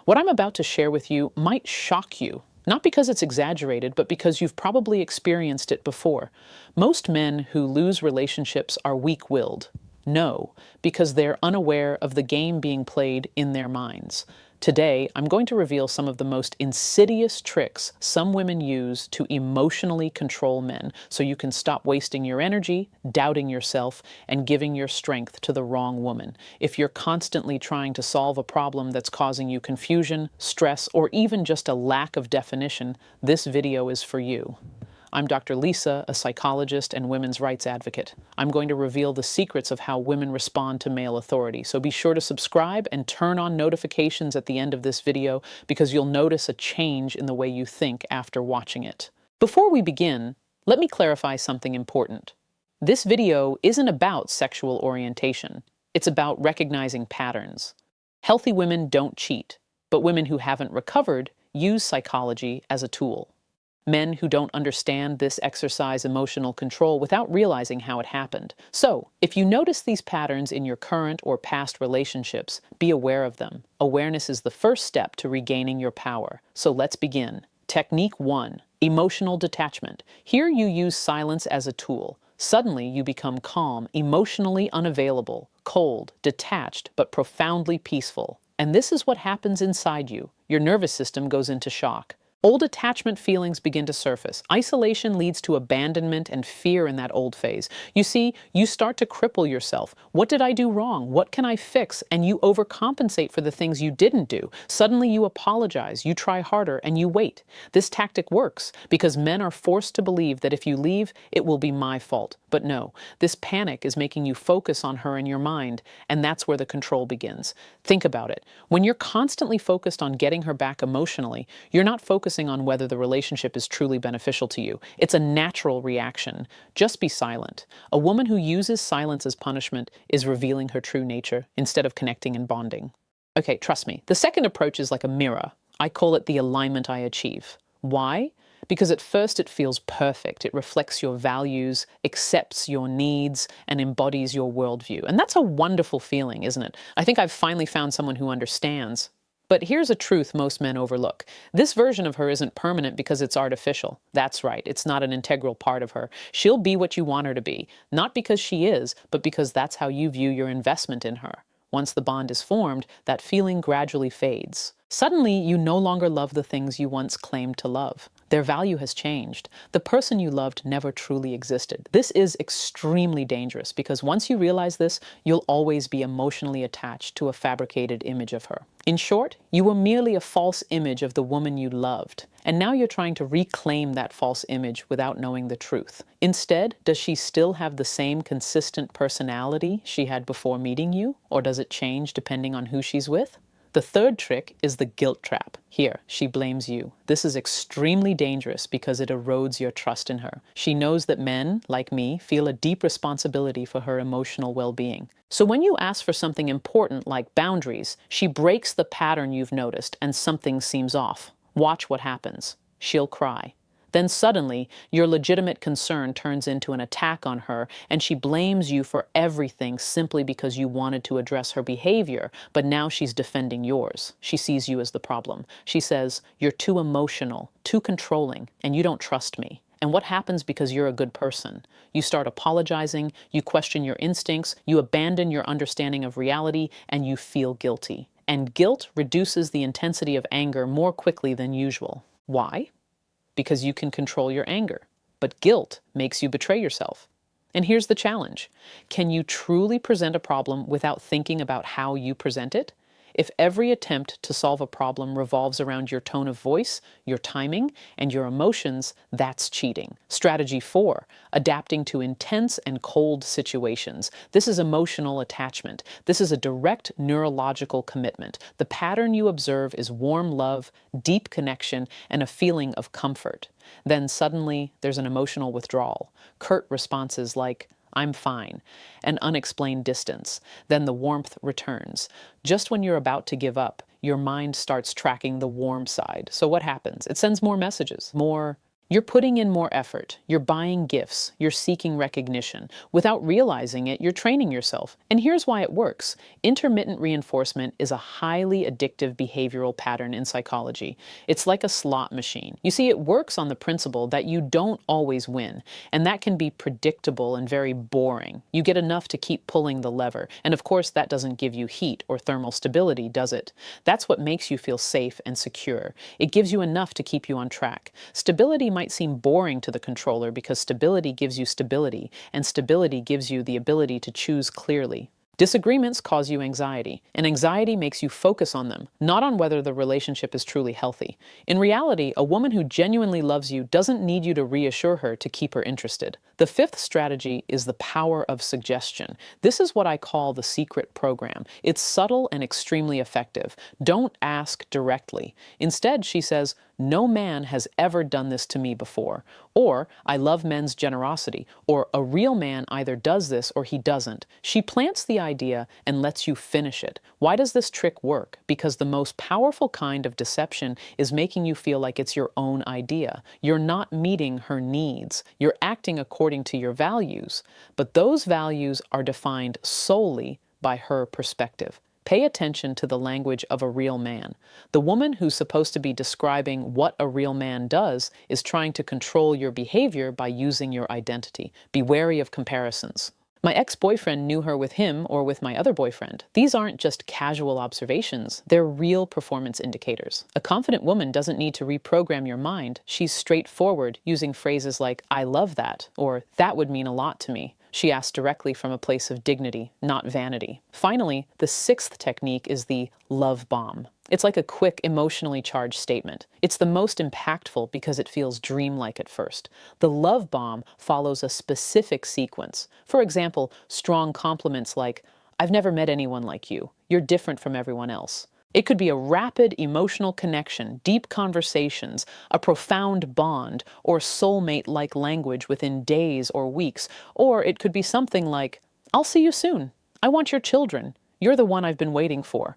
What I'm about to share with you might shock you, not because it's exaggerated, but because you've probably experienced it before. Most men who lose relationships are weak-willed. No, because they're unaware of the game being played in their minds. Today, I'm going to reveal some of the most insidious tricks some women use to emotionally control men so you can stop wasting your energy, doubting yourself, and giving your strength to the wrong woman. If you're constantly trying to solve a problem that's causing you confusion, stress, or even just a lack of definition, this video is for you. I'm Dr. Lisa, a psychologist and women's rights advocate. I'm going to reveal the secrets of how women respond to male authority, so be sure to subscribe and turn on notifications at the end of this video because you'll notice a change in the way you think after watching it. Before we begin, let me clarify something important. This video isn't about sexual orientation. It's about recognizing patterns. Healthy women don't cheat, but women who haven't recovered use psychology as a tool. Men who don't understand this exercise emotional control without realizing how it happened. So, if you notice these patterns in your current or past relationships, be aware of them. Awareness is the first step to regaining your power. So let's begin. Technique 1. Emotional detachment. Here you use silence as a tool. Suddenly you become calm, emotionally unavailable, cold, detached, but profoundly peaceful. And this is what happens inside you. Your nervous system goes into shock. Old attachment feelings begin to surface. Isolation leads to abandonment and fear in that old phase. You see, you start to cripple yourself. What did I do wrong? What can I fix? And you overcompensate for the things you didn't do. Suddenly you apologize, you try harder, and you wait. This tactic works because men are forced to believe that if you leave, it will be my fault. But no, this panic is making you focus on her in your mind, and that's where the control begins. Think about it. When you're constantly focused on getting her back emotionally, you're not focusing on whether the relationship is truly beneficial to you. It's a natural reaction. Just be silent. A woman who uses silence as punishment is revealing her true nature instead of connecting and bonding. Okay, trust me. The second approach is like a mirror. I call it the alignment I achieve. Why? Because at first it feels perfect. It reflects your values, accepts your needs, and embodies your worldview. And that's a wonderful feeling, isn't it? I think I've finally found someone who understands. But here's a truth most men overlook. This version of her isn't permanent because it's artificial. That's right, it's not an integral part of her. She'll be what you want her to be, not because she is, but because that's how you view your investment in her. Once the bond is formed, that feeling gradually fades. Suddenly, you no longer love the things you once claimed to love. Their value has changed. The person you loved never truly existed. This is extremely dangerous because once you realize this, you'll always be emotionally attached to a fabricated image of her. In short, you were merely a false image of the woman you loved. And now you're trying to reclaim that false image without knowing the truth. Instead, does she still have the same consistent personality she had before meeting you? Or does it change depending on who she's with? The third trick is the guilt trap. Here, she blames you. This is extremely dangerous because it erodes your trust in her. She knows that men, like me, feel a deep responsibility for her emotional well-being. So when you ask for something important like boundaries, she breaks the pattern you've noticed and something seems off. Watch what happens. She'll cry. Then suddenly, your legitimate concern turns into an attack on her, and she blames you for everything simply because you wanted to address her behavior, but now she's defending yours. She sees you as the problem. She says, "You're too emotional, too controlling, and you don't trust me." And what happens because you're a good person? You start apologizing, you question your instincts, you abandon your understanding of reality, and you feel guilty. And guilt reduces the intensity of anger more quickly than usual. Why? Because you can control your anger. But guilt makes you betray yourself. And here's the challenge. Can you truly present a problem without thinking about how you present it? If every attempt to solve a problem revolves around your tone of voice, your timing, and your emotions, that's cheating. Strategy 4, adapting to intense and cold situations. This is emotional attachment. This is a direct neurological commitment. The pattern you observe is warm love, deep connection, and a feeling of comfort. Then suddenly, there's an emotional withdrawal. Curt responses like, "I'm fine," an unexplained distance. Then the warmth returns. Just when you're about to give up, your mind starts tracking the warm side. So what happens? It sends more messages, more You're putting in more effort, you're buying gifts, you're seeking recognition. Without realizing it, you're training yourself. And here's why it works. Intermittent reinforcement is a highly addictive behavioral pattern in psychology. It's like a slot machine. You see, it works on the principle that you don't always win, and that can be predictable and very boring. You get enough to keep pulling the lever, and of course that doesn't give you heat or thermal stability, does it? That's what makes you feel safe and secure. It gives you enough to keep you on track. Stability might seem boring to the controller because stability gives you stability, and stability gives you the ability to choose clearly. Disagreements cause you anxiety, and anxiety makes you focus on them, not on whether the relationship is truly healthy. In reality, a woman who genuinely loves you doesn't need you to reassure her to keep her interested. The fifth strategy is the power of suggestion. This is what I call the secret program. It's subtle and extremely effective. Don't ask directly. Instead, she says, "No man has ever done this to me before," or "I love men's generosity," or "A real man either does this or he doesn't." She plants the idea and lets you finish it. Why does this trick work? Because the most powerful kind of deception is making you feel like it's your own idea. You're not meeting her needs. You're acting according to your values, but those values are defined solely by her perspective. Pay attention to the language of a real man. The woman who's supposed to be describing what a real man does is trying to control your behavior by using your identity. Be wary of comparisons. My ex-boyfriend knew her with him or with my other boyfriend. These aren't just casual observations, they're real performance indicators. A confident woman doesn't need to reprogram your mind. She's straightforward, using phrases like, "I love that," or "that would mean a lot to me." She asks directly from a place of dignity, not vanity. Finally, the sixth technique is the love bomb. It's like a quick, emotionally charged statement. It's the most impactful because it feels dreamlike at first. The love bomb follows a specific sequence. For example, strong compliments like, "I've never met anyone like you. You're different from everyone else." It could be a rapid emotional connection, deep conversations, a profound bond, or soulmate-like language within days or weeks. Or it could be something like, "I'll see you soon. I want your children. You're the one I've been waiting for."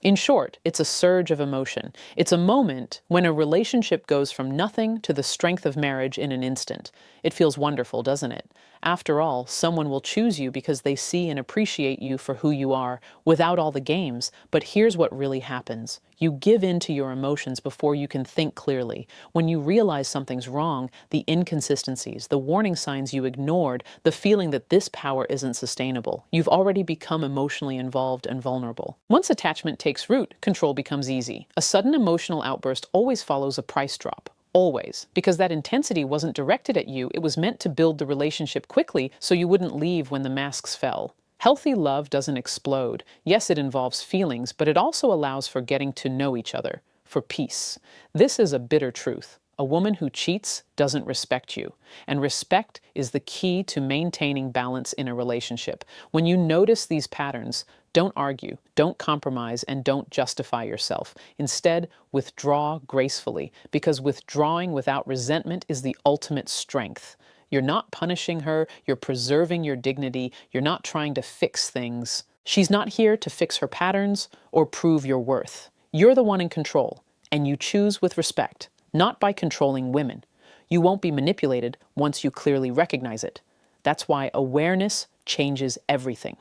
In short, it's a surge of emotion. It's a moment when a relationship goes from nothing to the strength of marriage in an instant. It feels wonderful, doesn't it? After all, someone will choose you because they see and appreciate you for who you are, without all the games. But here's what really happens. You give in to your emotions before you can think clearly. When you realize something's wrong, the inconsistencies, the warning signs you ignored, the feeling that this power isn't sustainable, you've already become emotionally involved and vulnerable. Once attachment takes root, control becomes easy. A sudden emotional outburst always follows a price drop. Always. Because that intensity wasn't directed at you, it was meant to build the relationship quickly so you wouldn't leave when the masks fell. Healthy love doesn't explode. Yes, it involves feelings, but it also allows for getting to know each other, for peace. This is a bitter truth. A woman who cheats doesn't respect you. And respect is the key to maintaining balance in a relationship. When you notice these patterns, don't argue, don't compromise, and don't justify yourself. Instead, withdraw gracefully, because withdrawing without resentment is the ultimate strength. You're not punishing her, you're preserving your dignity, you're not trying to fix things. She's not here to fix her patterns or prove your worth. You're the one in control, and you choose with respect, not by controlling women. You won't be manipulated once you clearly recognize it. That's why awareness changes everything.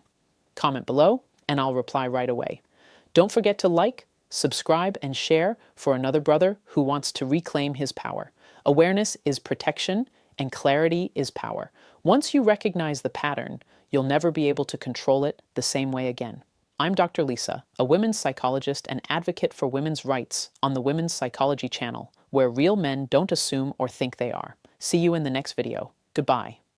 Comment below, and I'll reply right away. Don't forget to like, subscribe, and share for another brother who wants to reclaim his power. Awareness is protection, and clarity is power. Once you recognize the pattern, you'll never be able to control it the same way again. I'm Dr. Lisa, a women's psychologist and advocate for women's rights on the Women's Psychology channel, where real men don't assume or think they are. See you in the next video. Goodbye.